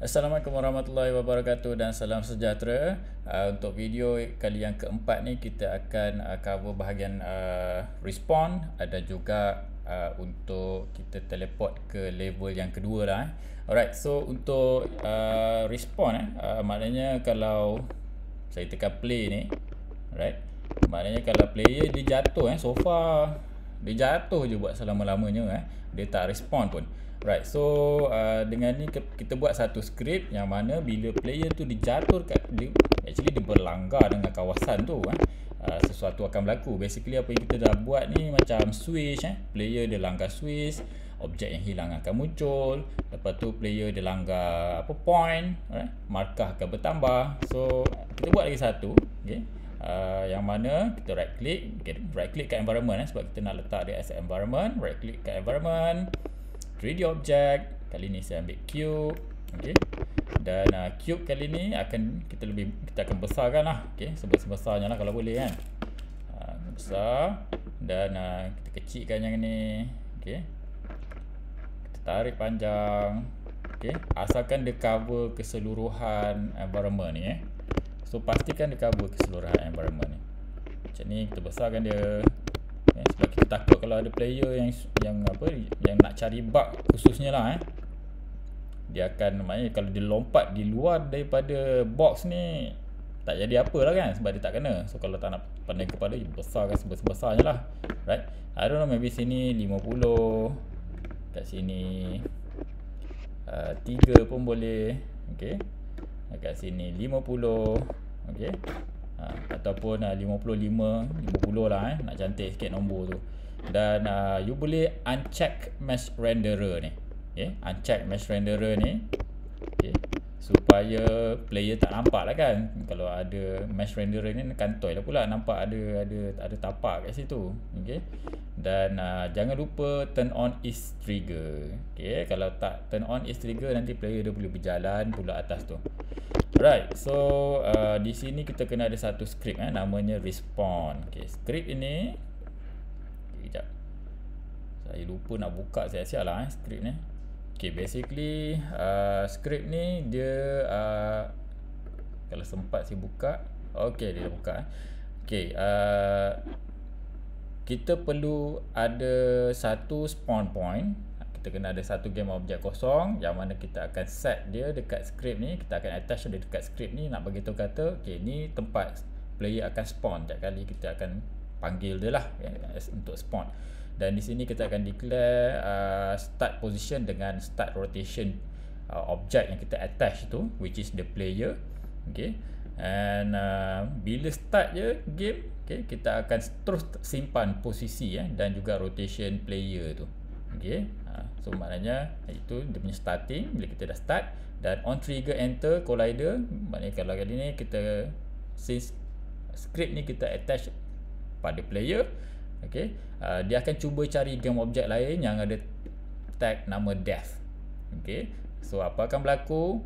Assalamualaikum warahmatullahi wabarakatuh dan salam sejahtera. Untuk video kali yang keempat ni kita akan cover bahagian respawn dan juga untuk kita teleport ke level yang kedua lah. Alright, so untuk respawn maknanya kalau saya tekan play ni, alright, maknanya kalau player dia jatuh so far dia jatuh je buat selama-lamanya dia tak respond pun. Right, so dengan ni kita buat satu script yang mana bila player tu dijatuh dia berlanggar dengan kawasan tu sesuatu akan berlaku. Basically apa yang kita dah buat ni macam switch player dia langgar switch, objek yang hilang akan muncul. Lepas tu player dia langgar point, markah akan bertambah. So kita buat lagi satu, okey. Yang mana kita right click kat environment sebab kita nak letak dia as environment. Right click kat environment, 3D object. Kali ni saya ambil cube, okey. Dan cube kali ni kita akan besarkan lah, okey, sebesar-besarnya lah kalau boleh kan. Besar dan kita kecilkan yang ni, okey. Kita tarik panjang, okey. Asalkan dia cover keseluruhan environment ni So pastikan dia cover keseluruhan environment ni. Macam ni kita besarkan dia. Sebab kita takut kalau ada player yang nak cari bug khususnya lah dia akan, maknanya kalau dia lompat di luar daripada box ni tak jadi apa lah kan, sebab dia tak kena. So kalau tak nak pandai kepala, besarkan sebesar-besarnya lah. Right, I don't know, maybe sini 50, kat sini 3 pun boleh, okay. Kat sini 50, okay. Ataupun 50 lah nak cantik sikit nombor tu. Dan you boleh uncheck mesh renderer ni, okay. Uncheck mesh renderer ni, okay, supaya player tak nampak lah kan. Kalau ada mesh renderer ni kantoi lah pula nampak ada tapak kat situ, okay. Dan jangan lupa turn on is trigger, okay. Kalau tak turn on is trigger, nanti player dia boleh berjalan pula atas tu. Right, so di sini kita kena ada satu script namanya respawn. Okay, script ini sekejap, saya lupa nak buka siap-siap lah script ni. Okay, basically script ni dia kalau sempat saya buka. Okay, dia dah buka. Okay, kita perlu ada satu spawn point. Kita kena ada satu game objek kosong yang mana kita akan set dia dekat script ni. Kita akan attach dia dekat script ni. Nak bagi tahu kata, okay, ni tempat player akan spawn. Setiap kali kita akan panggil dia lah untuk spawn. Dan di sini kita akan declare start position dengan start rotation objek yang kita attach tu, which is the player, okay. And bila start je game, okay, kita akan terus simpan posisi dan juga rotation player tu, okay. So maknanya itu dia punya starting bila kita dah start. Dan on trigger enter collider, maknanya kalau kali ni kita, since script ni kita attach pada player, okay, dia akan cuba cari game objek lain yang ada tag nama death, okay. So apa akan berlaku,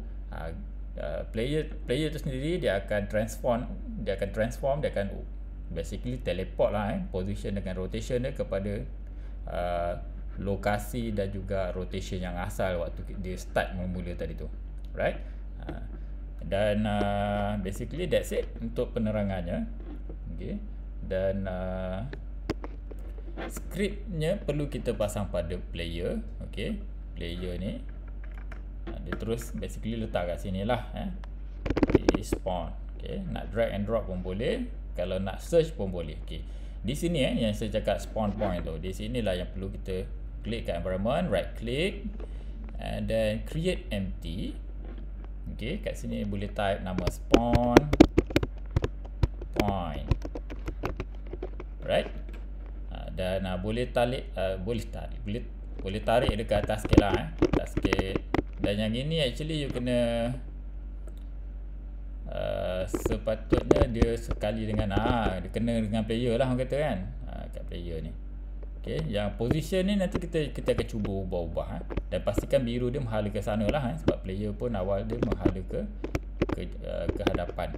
player tu sendiri dia akan transform, dia akan basically teleport lah position dengan rotation dia kepada lokasi dan juga rotation yang asal waktu dia start mula tadi tu, right. Dan basically that's it untuk penerangannya, okay. Dan scriptnya perlu kita pasang pada player, okay. Player ni dia terus basically letak kat sini lah spawn, okay. Nak drag and drop pun boleh, kalau nak search pun boleh, okay. Di sini yang saya cakap spawn point tu, di sinilah yang perlu kita klik kat environment, right click and then create empty, okay. Kat sini boleh type nama spawn point, right. Dan boleh tarik dia ke atas sikit lah atas sikit. Dan yang ini actually you kena sepatutnya dia sekali dengan dia kena dengan player lah orang kata kan, kat player ni, okay. Yang position ni nanti kita akan cuba ubah-ubah dan pastikan biru dia menghala ke sana lah sebab player pun awal dia menghala ke hadapan.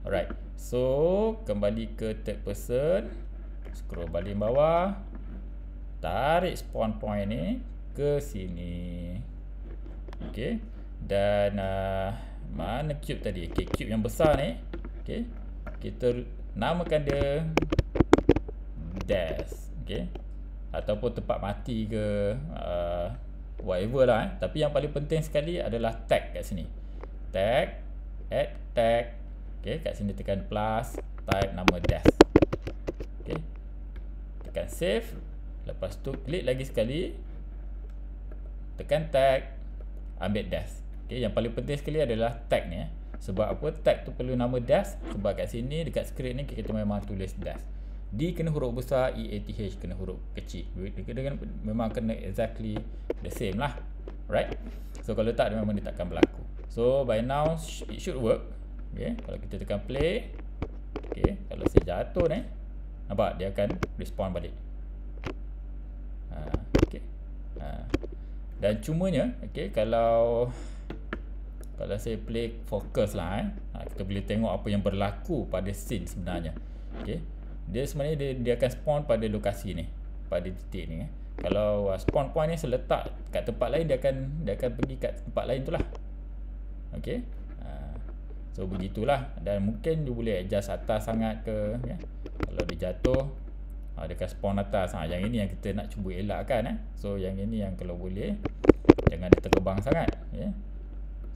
Alright, so kembali ke third person, scroll balik bawah, tarik spawn point ni ke sini, okay. Dan mana cube tadi? Okay, cube yang besar ni, okay, kita namakan dia desk, okay, ataupun tempat mati ke whatever lah. Tapi yang paling penting sekali adalah tag kat sini. Tag, add tag, okay, kat sini tekan plus, type nama desk, okay, tekan save. Lepas tu klik lagi sekali, tekan tag, ambil desk. Okay, yang paling penting sekali adalah tag ni. Sebab apa tag tu perlu nama desk? Sebab kat sini dekat skrip ni kita memang tulis desk. D kena huruf besar, EATH kena huruf kecil. Dia memang kena exactly the same lah, right? So kalau tak, memang dia takkan berlaku. So by now it should work. Okay, kalau kita tekan play, okay, kalau saya jatuh ni, nampak dia akan respond balik. Okay. Dan cumanya, okay, kalau saya play fokus lah, kita boleh tengok apa yang berlaku pada scene sebenarnya. Okay, dia sebenarnya dia akan spawn pada lokasi ni, pada titik ni. Kalau spawn point ni seletak kat tempat lain, dia akan pergi kat tempat lain tu lah. Okay, so begitulah. Dan mungkin dia boleh adjust atas sangat ke, ya. Kalau dia jatuh, dia akan spawn atas. Yang ini yang kita nak cuba elakkan. So yang ini yang kalau boleh jangan dia terbang sangat, ya.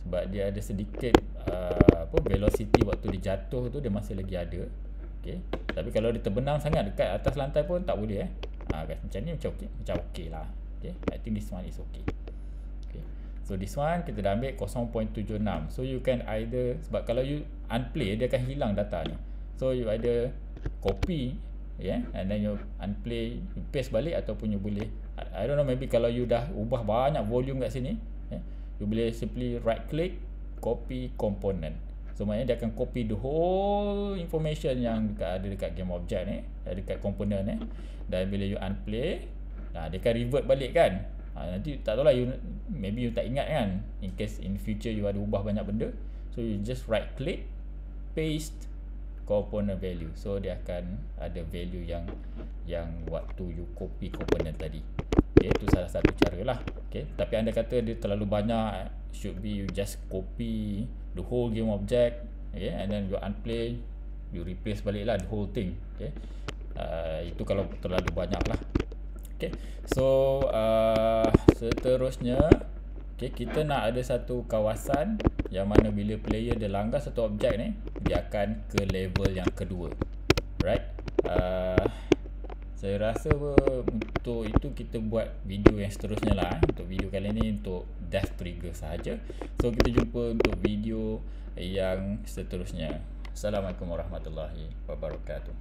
Sebab dia ada sedikit velocity waktu dia jatuh tu, dia masih lagi ada. Okay. Tapi kalau dia terbenam sangat dekat atas lantai pun tak boleh. Guys, macam ni macam okey lah. Okay. I think this one is okay. Okay. So this one kita dah ambil 0.76. So you can either, sebab kalau you unplay dia akan hilang data ni. So you either copy, yeah, and then you unplay, you paste balik, ataupun you boleh, I don't know, maybe kalau you dah ubah banyak volume kat sini, yeah, you boleh simply right click, copy component. So maknanya dia akan copy the whole information yang ada dekat game object ni, dekat component ni. Dan bila you unplay, dia akan revert balik kan. Nanti tak tahulah, maybe you tak ingat kan, in case in future you ada ubah banyak benda. So you just right click, paste component value. So dia akan ada value yang waktu you copy component tadi. Okay, itu salah satu cara lah. Okay, tapi anda kata dia terlalu banyak, should be you just copy the whole game object, okay, and then you unplay, you replace balik lah the whole thing. Okay, itu kalau terlalu banyak lah. Okay, so seterusnya, okay, kita nak ada satu kawasan yang mana bila player dia langgar satu objek ni, dia akan ke level yang kedua, right? Saya rasa untuk itu kita buat video yang seterusnya lah. Untuk video kali ni untuk Death Trigger sahaja. So kita jumpa untuk video yang seterusnya. Assalamualaikum warahmatullahi wabarakatuh.